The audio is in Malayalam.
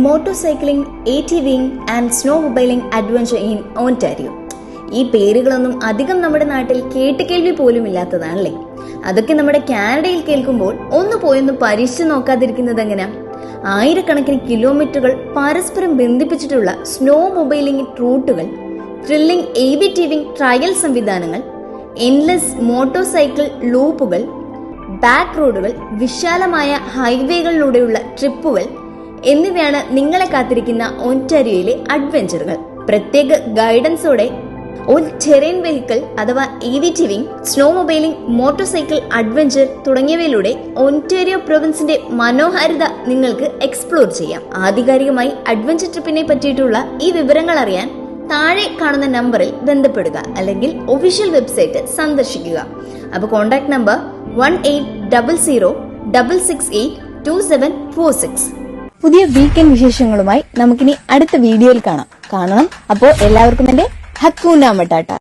മോട്ടോർസൈക്ലിംഗ്, ATVing ആൻഡ് സ്നോമൊബൈലിംഗ് അഡ്വഞ്ചർ ഇൻ ഓന്റാരിയോ. ഈ പേരുകളൊന്നും അധികം നമ്മുടെ നാട്ടിൽ കേട്ടുകേൾവി പോലും ഇല്ലാത്തതാണല്ലേ. അതൊക്കെ നമ്മുടെ കാനഡയിൽ കേൾക്കുമ്പോൾ ഒന്ന് പോയൊന്ന് പരീക്ഷിച്ചു നോക്കാതിരിക്കുന്നത് എങ്ങനെയാ? ആയിരക്കണക്കിന് കിലോമീറ്ററുകൾ പരസ്പരം ബന്ധിപ്പിച്ചിട്ടുള്ള സ്നോ മൊബൈലിംഗ് റൂട്ടുകൾ, ത്രില്ലിംഗ് ATVing ട്രയൽ സംവിധാനങ്ങൾ, എൻലെസ് മോട്ടോർസൈക്കിൾ ലൂപ്പുകൾ, ബാക്ക് റോഡുകൾ, വിശാലമായ ഹൈവേകളിലൂടെയുള്ള ട്രിപ്പുകൾ എന്നിവയാണ് നിങ്ങളെ കാത്തിരിക്കുന്ന ഓന്റാരിയോയിലെ അഡ്വഞ്ചറുകൾ. പ്രത്യേക ഗൈഡൻസോടെ ഓൾ ടെറൈൻ വെഹിക്കിൾ അഥവാ ATVing, സ്നോ മൊബൈലിംഗ്, മോട്ടോർസൈക്കിൾ അഡ്വഞ്ചർ തുടങ്ങിയവയിലൂടെ ഓന്റാരിയോ പ്രൊവിൻസിന്റെ മനോഹാരിത നിങ്ങൾക്ക് എക്സ്പ്ലോർ ചെയ്യാം. ആധികാരികമായി അഡ്വഞ്ചർ ട്രിപ്പിനെ പറ്റിയിട്ടുള്ള ഈ വിവരങ്ങൾ അറിയാൻ താഴെ കാണുന്ന നമ്പറിൽ ബന്ധപ്പെടുക, അല്ലെങ്കിൽ ഒഫീഷ്യൽ വെബ്സൈറ്റ് സന്ദർശിക്കുക. അപ്പോൾ കോൺടാക്ട് നമ്പർ 180066824746. പുതിയ വീക്കെൻഡ് വിശേഷങ്ങളുമായി നമുക്കിനി അടുത്ത വീഡിയോയിൽ കാണാം. അപ്പോൾ എല്ലാവർക്കും എന്റെ ഹക്കൂന മട്ടാട്ട.